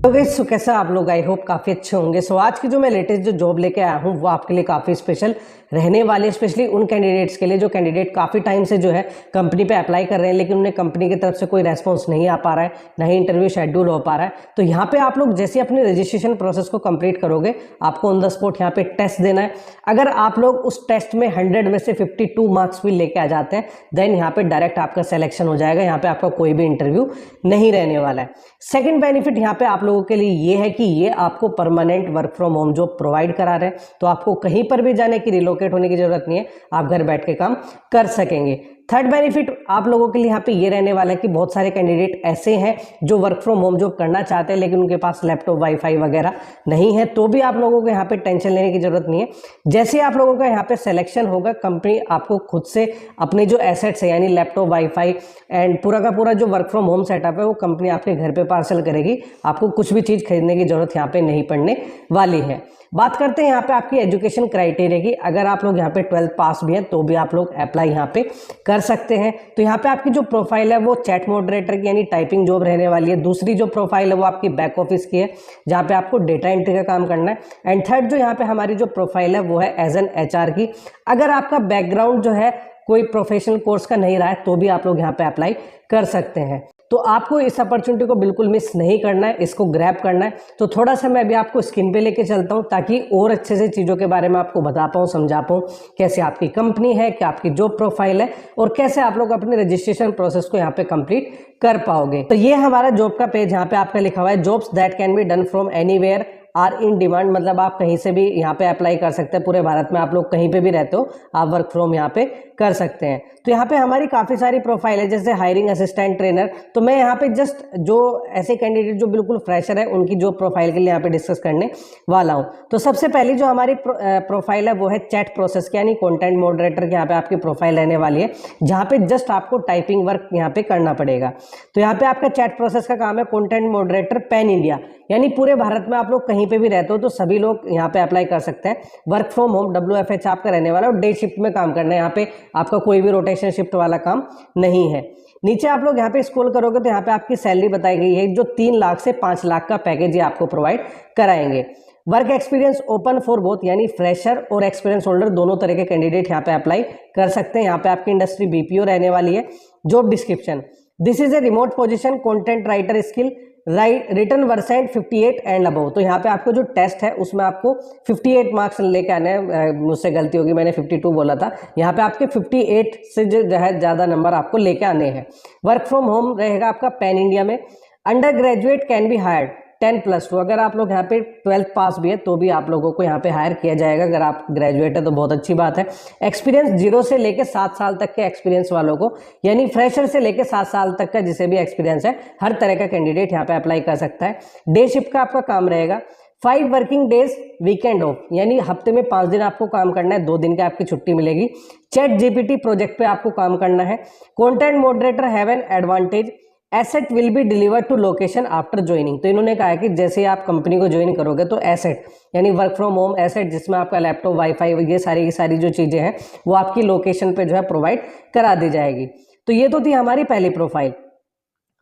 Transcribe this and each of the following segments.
तो गाइस कैसा आप लोग, आई होप काफ़ी अच्छे होंगे। सो आज की जो मैं लेटेस्ट जो जॉब लेके आया हूँ वो आपके लिए काफ़ी स्पेशल रहने वाली है, स्पेशली उन कैंडिडेट्स के लिए जो कैंडिडेट काफ़ी टाइम से जो है कंपनी पे अप्लाई कर रहे हैं, लेकिन उन्हें कंपनी की तरफ से कोई रेस्पॉन्स नहीं आ पा रहा है, ना ही इंटरव्यू शेड्यूल हो पा रहा है। तो यहाँ पे आप लोग जैसे अपने रजिस्ट्रेशन प्रोसेस को कंप्लीट करोगे, आपको ऑन द स्पॉट यहाँ पे टेस्ट देना है। अगर आप लोग उस टेस्ट में 100 में से 52 मार्क्स भी लेके आ जाते हैं, देन यहाँ पे डायरेक्ट आपका सिलेक्शन हो जाएगा। यहाँ पे आपका कोई भी इंटरव्यू नहीं रहने वाला है। सेकंड बेनिफिट यहाँ पे आप लोगों के लिए ये है कि ये आपको permanent work from home job provide करा रहे हैं, तो आपको कहीं पर भी जाने की, रिलोकेट होने की जरूरत नहीं है, आप घर बैठ के काम कर सकेंगे। थर्ड बेनिफिट आप लोगों के लिए यहाँ पे ये रहने वाला है कि बहुत सारे कैंडिडेट ऐसे हैं जो वर्क फ्रॉम होम जॉब करना चाहते हैं, लेकिन उनके पास लैपटॉप, वाईफाई वगैरह नहीं है, तो भी आप लोगों को यहाँ पे टेंशन लेने की जरूरत नहीं है। जैसे आप लोगों का यहाँ पे सिलेक्शन होगा, कंपनी आपको खुद से अपने जो एसेट्स है यानी लैपटॉप, वाईफाई एंड पूरा का पूरा जो वर्क फ्रॉम होम सेटअप है वो कंपनी आपके घर पे पार्सल करेगी। आपको कुछ भी चीज़ खरीदने की जरूरत यहाँ पे नहीं पड़ने वाली है। बात करते हैं यहाँ पे आपकी एजुकेशन क्राइटेरिया की। अगर आप लोग यहाँ पे 12th पास भी हैं तो भी आप लोग अप्लाई यहाँ पे कर सकते हैं। तो यहाँ पे आपकी जो प्रोफाइल है वो चैट मॉडरेटर की यानी टाइपिंग जॉब रहने वाली है। दूसरी जो प्रोफाइल है वो आपकी बैक ऑफिस की है, जहाँ पे आपको डेटा एंट्री का काम करना है। एंड थर्ड जो यहाँ पे हमारी जो प्रोफाइल है वो है एज एन HR की। अगर आपका बैकग्राउंड जो है कोई प्रोफेशनल कोर्स का नहीं रहा है तो भी आप लोग यहाँ पे अप्लाई कर सकते हैं। तो आपको इस अपॉर्चुनिटी को बिल्कुल मिस नहीं करना है, इसको ग्रैब करना है। तो थोड़ा सा मैं अभी आपको स्क्रीन पे लेके चलता हूँ ताकि और अच्छे से चीज़ों के बारे में आपको बता पाऊँ, समझा पाऊँ, कैसे आपकी कंपनी है, क्या आपकी जॉब प्रोफाइल है और कैसे आप लोग अपने रजिस्ट्रेशन प्रोसेस को यहाँ पे कंप्लीट कर पाओगे। तो ये हमारा जॉब का पेज, यहाँ पे आपका लिखा हुआ है jobs that can be done from anywhere are in demand, मतलब आप कहीं से भी यहाँ पे अप्लाई कर सकते हैं। पूरे भारत में आप लोग कहीं पे भी रहते हो, आप वर्क फ्रॉम यहाँ पे कर सकते हैं। तो यहाँ पे हमारी काफ़ी सारी प्रोफाइल है, जैसे हायरिंग असिस्टेंट, ट्रेनर। तो मैं यहाँ पे जस्ट जो ऐसे कैंडिडेट जो बिल्कुल फ्रेशर है उनकी जो प्रोफाइल के लिए यहाँ पे डिस्कस करने वाला हूँ। तो सबसे पहली जो हमारी प्रोफाइल है वो है चैट प्रोसेस की यानी कंटेंट मॉडरेटर की। यहाँ पे आपकी प्रोफाइल रहने वाली है, जहाँ पे जस्ट आपको टाइपिंग वर्क यहाँ पे करना पड़ेगा। तो यहाँ पे आपका चैट प्रोसेस का काम है कंटेंट मॉडरेटर पैन इंडिया, यानी पूरे भारत में आप लोग कहीं पे भी रहते हो तो सभी लोग यहाँ पे अप्लाई कर सकते हैं। वर्क फ्रॉम होम WFH आपका रहने वाला है और डे शिफ्ट में काम करना है। यहाँ पे आपका कोई भी रोटेशन शिफ्ट वाला काम नहीं है। नीचे आप लोग यहाँ पे स्क्रॉल करोगे तो यहाँ पे आपकी सैलरी बताई गई है, जो 3 लाख से 5 लाख का पैकेज ये आपको प्रोवाइड कराएंगे। Work experience open for both, यानी फ्रेशर और एक्सपीरियंस होल्डर दोनों तरह के कैंडिडेट यहाँ पे अप्लाई कर सकते हैं। यहाँ पे आपकी इंडस्ट्री BPO रहने वाली है। Job description, this is a remote position, content writer skill, return Versant 58 and above. तो यहाँ पे आपको जो टेस्ट है उसमें आपको 58 मार्क्स लेके आने हैं। मुझसे गलती होगी, मैंने 52 बोला था। यहाँ पे आपके 58 से जो है ज़्यादा नंबर आपको लेके आने हैं। वर्क फ्रॉम होम रहेगा आपका पैन इंडिया में। Under graduate can be hired 10+2। अगर आप लोग यहाँ पे 12th पास भी है तो भी आप लोगों को यहाँ पे हायर किया जाएगा। अगर आप ग्रेजुएट है तो बहुत अच्छी बात है। एक्सपीरियंस 0 से लेके 7 साल तक के एक्सपीरियंस वालों को, यानी फ्रेशर से लेके 7 साल तक का जिसे भी एक्सपीरियंस है, हर तरह का कैंडिडेट यहाँ पे अप्लाई कर सकता है। डे शिफ्ट का आपका काम रहेगा। 5 वर्किंग डेज वीकेंड ऑफ, यानी हफ्ते में 5 दिन आपको काम करना है, 2 दिन की आपकी छुट्टी मिलेगी। चैट GPT प्रोजेक्ट पे आपको काम करना है। Content moderator have an advantage, asset will be deliver to location after joining. तो इन्होंने कहा है कि जैसे आप कंपनी को ज्वाइन करोगे तो एसेट यानी वर्क फ्रॉम होम एसेट, जिसमें आपका लैपटॉप, वाईफाई, ये सारी की सारी जो चीज़ें हैं वो आपकी लोकेशन पे जो है प्रोवाइड करा दी जाएगी। तो ये तो थी हमारी पहली प्रोफाइल।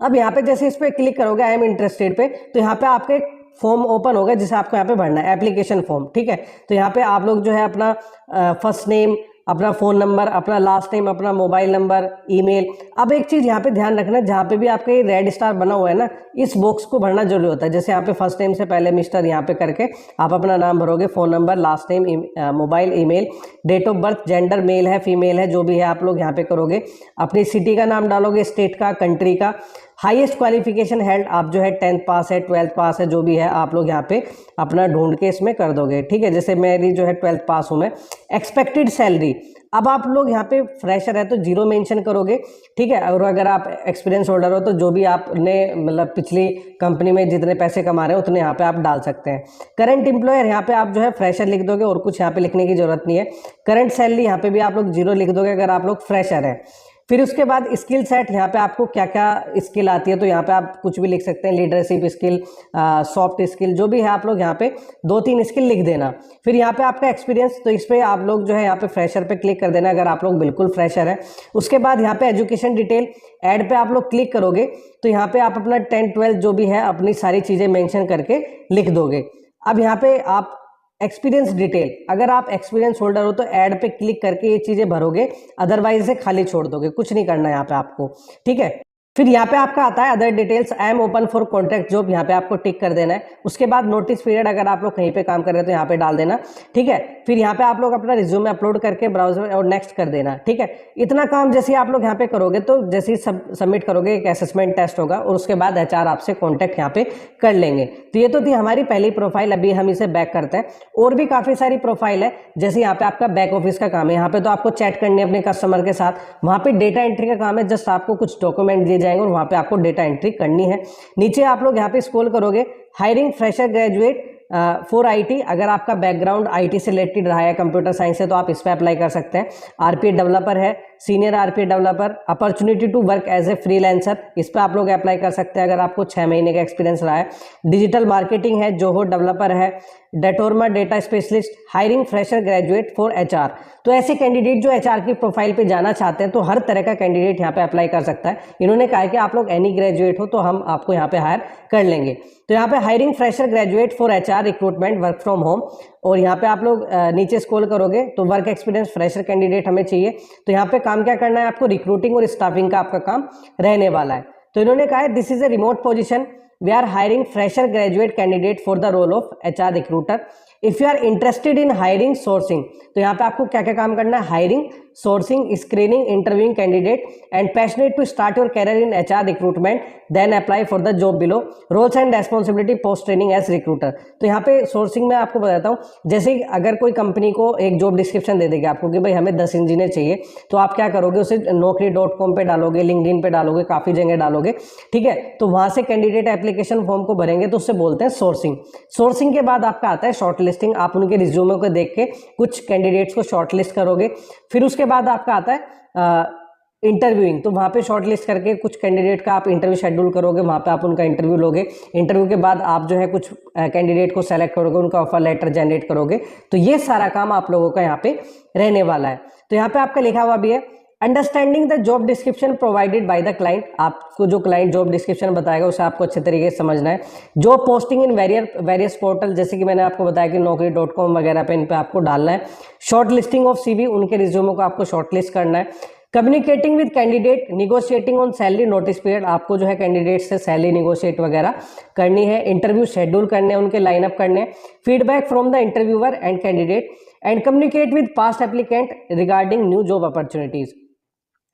अब यहाँ पे जैसे इस पर क्लिक करोगे आई एम इंटरेस्टेड पे, तो यहाँ पे आपका एक फॉर्म ओपन होगा जिसे आपको यहाँ पे भरना है, एप्लीकेशन फॉर्म। ठीक है, तो यहाँ पे आप लोग जो है अपना फर्स्ट नेम, अपना फ़ोन नंबर, अपना लास्ट नेम, अपना मोबाइल नंबर, ईमेल। अब एक चीज़ यहाँ पे ध्यान रखना, जहाँ पे भी आपका ये रेड स्टार बना हुआ है ना, इस बॉक्स को भरना जरूरी होता है। जैसे यहाँ पे फर्स्ट नेम से पहले मिस्टर यहाँ पे करके आप अपना नाम भरोगे, phone number, last name, mobile, email, date of birth, gender male है फीमेल है, जो भी है आप लोग यहाँ पे करोगे। अपनी सिटी का नाम डालोगे, स्टेट का, कंट्री का। हाईएस्ट क्वालिफिकेशन हेल्ड, आप जो है 10th पास है, 12th पास है, जो भी है आप लोग यहाँ पे अपना ढूंढ के इसमें कर दोगे। ठीक है, जैसे मेरी जो है 12th पास हूँ मैं। एक्सपेक्टेड सैलरी, अब आप लोग यहाँ पे फ्रेशर है तो 0 मेंशन करोगे। ठीक है, और अगर आप एक्सपीरियंस होल्डर हो तो जो भी आपने मतलब पिछली कंपनी में जितने पैसे कमा रहे हो उतने यहाँ पे आप डाल सकते हैं। करंट एम्प्लॉयर, यहाँ पे आप जो है फ्रेशर लिख दोगे और कुछ यहाँ पे लिखने की जरूरत नहीं है। करंट सैलरी यहाँ पे भी आप लोग 0 लिख दोगे अगर आप लोग फ्रेशर है। फिर उसके बाद स्किल सेट, यहाँ पे आपको क्या क्या स्किल आती है, तो यहाँ पे आप कुछ भी लिख सकते हैं, लीडरशिप स्किल, सॉफ्ट स्किल, जो भी है आप लोग यहाँ पे 2-3 स्किल लिख देना। फिर यहाँ पे आपका एक्सपीरियंस, तो इस पे आप लोग जो है यहाँ पे फ्रेशर पे क्लिक कर देना अगर आप लोग बिल्कुल फ्रेशर है। उसके बाद यहाँ पे एजुकेशन डिटेल ऐड पे आप लोग क्लिक करोगे तो यहाँ पे आप अपना 10-12 जो भी है अपनी सारी चीज़ें मेंशन करके लिख दोगे। अब यहाँ पे आप एक्सपीरियंस डिटेल, अगर आप एक्सपीरियंस होल्डर हो तो ऐड पे क्लिक करके ये चीज़ें भरोगे, अदरवाइज से खाली छोड़ दोगे, कुछ नहीं करना यहाँ पे आपको, ठीक है। फिर यहाँ पे आपका आता है other details, I am open for contract job, यहाँ पे आपको टिक कर देना है। उसके बाद नोटिस पीरियड, अगर आप लोग कहीं पे काम कर रहे हो तो यहाँ पे डाल देना, ठीक है। फिर यहाँ पे आप लोग अपना रिज्यूमे अपलोड करके ब्राउजर और नेक्स्ट कर देना, ठीक है। इतना काम जैसे आप लोग यहाँ पे करोगे तो जैसे ही सबमिट करोगे एक असेसमेंट टेस्ट होगा और उसके बाद HR आपसे कॉन्टैक्ट यहाँ पे कर लेंगे। तो ये तो थी हमारी पहली प्रोफाइल, अभी हम इसे बैक करते हैं। और भी काफ़ी सारी प्रोफाइल है, जैसे यहाँ पे आपका बैक ऑफिस का काम है, यहाँ पे तो आपको चैट करनी है अपने कस्टमर के साथ, वहाँ पे डेटा एंट्री का काम है, जस्ट आपको कुछ डॉक्यूमेंट दिए जाएंगे और वहाँ पे आपको डेटा एंट्री करनी है। नीचे आप लोग यहाँ पे स्क्रॉल करोगे, hiring fresher graduate for IT, अगर आपका बैकग्राउंड IT से रिलेटेड रहा है, कंप्यूटर साइंस से, तो आप इस पर अप्लाई कर सकते हैं। RPA डेवलपर है, senior RPA developer, opportunity to work as a freelancer, इस पर आप लोग अप्लाई कर सकते हैं अगर आपको 6 महीने का एक्सपीरियंस रहा है। डिजिटल मार्केटिंग है, जोहो डेवलपर है, Datorama data specialist, hiring fresher graduate for HR। तो ऐसे कैंडिडेट जो HR की प्रोफाइल पे जाना चाहते हैं तो हर तरह का कैंडिडेट यहाँ पे अप्लाई कर सकता है। इन्होंने कहा कि आप लोग एनी ग्रेजुएट हो तो हम आपको यहाँ पे हायर कर लेंगे। तो यहाँ पे hiring fresher graduate for HR recruitment work from home, और यहाँ पे आप लोग नीचे स्क्रॉल करोगे तो वर्क एक्सपीरियंस फ्रेशर कैंडिडेट हमें चाहिए। तो यहाँ पे काम क्या करना है आपको, रिक्रूटिंग और स्टाफिंग का आपका काम रहने वाला है। तो इन्होंने कहा है this is a remote position, we are hiring fresher graduate candidate for the role of HR recruiter. If you are interested in hiring sourcing, तो यहाँ पे आपको क्या क्या काम करना है, hiring, sourcing, screening, interviewing candidate and passionate to start your career in HR recruitment, then apply for the job below, roles and responsibility post training as recruiter. तो यहाँ पे सोर्सिंग में आपको बताता हूँ, जैसे अगर कोई कंपनी को एक जॉब डिस्क्रिप्शन दे देगी आपको कि भाई हमें 10 इंजीनियर चाहिए, तो आप क्या करोगे, उसे naukri.com पे डालोगे, लिंक्डइन पे डालोगे, काफ़ी जगह डालोगे, ठीक है। तो वहाँ से कैंडिडेट एप्लीकेशन फॉर्म को भरेंगे तो उससे बोलते हैं सोर्सिंग। सोर्सिंग के बाद आपका आता है शॉर्ट लिस्टिंग, आप उनके रिज्यूमे को देख के कुछ कैंडिडेट्स को शॉर्ट लिस्ट करोगे। फिर उसके बाद आपका आता है इंटरव्यूइंग, तो वहाँ पे शॉर्ट लिस्ट करके कुछ कैंडिडेट का आप इंटरव्यू शेड्यूल करोगे, वहाँ पे आप उनका इंटरव्यू लोगे। इंटरव्यू के बाद आप जो है कुछ कैंडिडेट को सेलेक्ट करोगे, उनका ऑफर लेटर जनरेट करोगे। तो ये सारा काम आप लोगों का यहाँ पे रहने वाला है। तो यहाँ पे आपका लिखा हुआ भी है understanding the job description provided by the client, आपको जो क्लाइंट जॉब डिस्क्रिप्शन बताएगा उसे आपको अच्छे तरीके से समझना है। Job posting in various portal, जैसे कि मैंने आपको बताया कि naukri.com वगैरह पे इन पे आपको डालना है। शॉर्ट लिस्टिंग ऑफ CV, उनके रिज्यूमो को आपको शॉर्ट लिस्ट करना है। Communicating with candidate, negotiating on salary, notice period, आपको जो है कैंडिडेट से सैलरी निगोशिएट वगैरह करनी है। इंटरव्यू शेड्यूल करने हैं, उनके लाइनअप करने हैं। Feedback from the interviewer and candidate and communicate with past applicant regarding new job opportunities.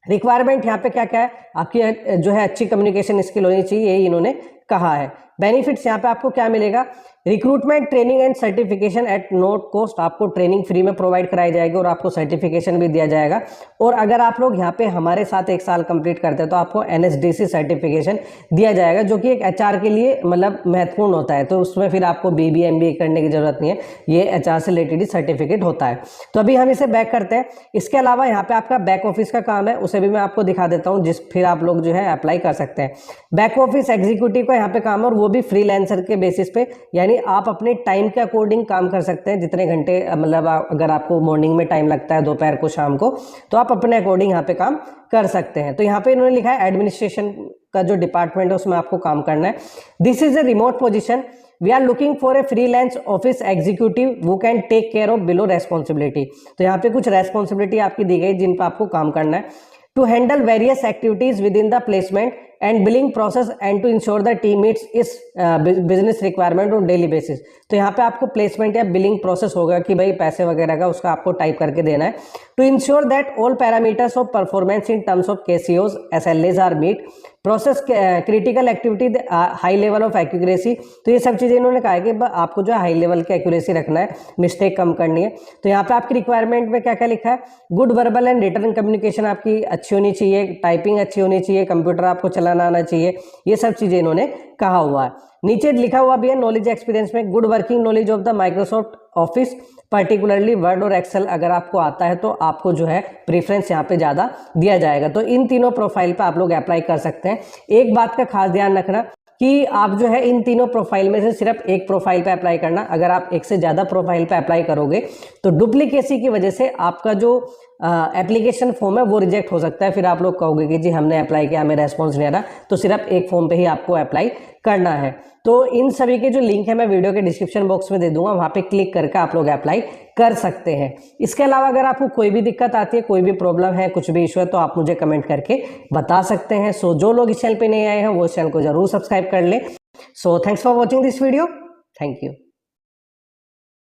Requirement यहाँ पे क्या क्या है, आपकी जो है अच्छी कम्युनिकेशन स्किल होनी चाहिए, यही इन्होंने कहा है। बेनिफिट्स यहाँ पे आपको क्या मिलेगा, recruitment training and certification at no cost, आपको ट्रेनिंग फ्री में प्रोवाइड कराई जाएगी और आपको सर्टिफिकेशन भी दिया जाएगा। और अगर आप लोग यहाँ पे हमारे साथ 1 साल कंप्लीट करते हैं तो आपको NSDC सर्टिफिकेशन दिया जाएगा, जो कि एक HR के लिए मतलब महत्वपूर्ण होता है। तो उसमें फिर आपको BBA MBA करने की जरूरत नहीं है, ये HR से रिलेटेड ही सर्टिफिकेट होता है। तो अभी हम इसे बैक करते हैं। इसके अलावा यहाँ पे आपका बैक ऑफिस का काम है, उसे भी मैं आपको दिखा देता हूँ, जिस फिर आप लोग जो है अप्लाई कर सकते हैं। बैक ऑफिस एग्जीक्यूटिव का यहाँ पे काम है, और वो भी फ्रीलांसर के बेसिस पे, यानी आप अपने टाइम के अकॉर्डिंग काम कर सकते हैं, जितने घंटे मतलब अगर आपको मॉर्निंग में टाइम लगता है, दोपहर को, शाम को, तो आप अपने अकॉर्डिंग यहाँ पे काम कर सकते हैं। तो यहाँ पे इन्होंने लिखा है एडमिनिस्ट्रेशन का जो डिपार्टमेंट है उसमें आपको काम करना है। This is a remote position, we are looking for a freelance office executive who can take care of below responsibility. तो यहाँ पे कुछ रेस्पॉन्सिबिलिटी आपकी दी गई जिन पर आपको काम करना है। To handle various activities with in the placement and billing process and to ensure the team meets its business requirement on daily basis. तो यहाँ पे आपको प्लेसमेंट या बिलिंग प्रोसेस होगा कि भाई पैसे वगैरह का, उसका आपको टाइप करके देना है। To ensure that all parameters of performance in terms of KCOs SLAs are meet, process critical activity high level of accuracy. तो ये सब चीज़ें इन्होंने कहा है कि आपको जो है हाई लेवल की एक्यूरेसी रखना है, मिस्टेक कम करनी है। तो यहाँ पे आपकी रिक्वायरमेंट में क्या क्या लिखा है, good verbal and return communication आपकी अच्छी होनी चाहिए, टाइपिंग अच्छी होनी चाहिए, कंप्यूटर आपको चलाना आना चाहिए, ये सब चीज़ें इन्होंने कहा हुआ है। नीचे लिखा हुआ भी है नॉलेज एक्सपीरियंस में, good working knowledge of the Microsoft office, particularly word और एक्सेल अगर आपको आता है तो आपको जो है प्रेफरेंस यहाँ पे ज़्यादा दिया जाएगा। तो इन तीनों प्रोफाइल पे आप लोग अप्लाई कर सकते हैं। एक बात का खास ध्यान रखना कि आप जो है इन तीनों प्रोफाइल में से सिर्फ एक प्रोफाइल पे अप्लाई करना। अगर आप एक से ज़्यादा प्रोफाइल पे अप्लाई करोगे तो डुप्लीकेसी की वजह से आपका जो एप्लीकेशन फॉर्म है वो रिजेक्ट हो सकता है। फिर आप लोग कहोगे कि जी हमने अप्लाई किया, हमें रेस्पॉन्स नहीं आ रहा। तो सिर्फ एक फॉर्म पे ही आपको अप्लाई करना है। तो इन सभी के जो लिंक है मैं वीडियो के डिस्क्रिप्शन बॉक्स में दे दूंगा, वहाँ पे क्लिक करके आप लोग अप्लाई कर सकते हैं। इसके अलावा अगर आपको कोई भी दिक्कत आती है, कोई भी प्रॉब्लम है, कुछ भी इशू है, तो आप मुझे कमेंट करके बता सकते हैं। सो जो लोग इस चैनल पे नए आए हैं वो इस चैनल को जरूर सब्सक्राइब कर लें। So thanks for watching this video. Thank you.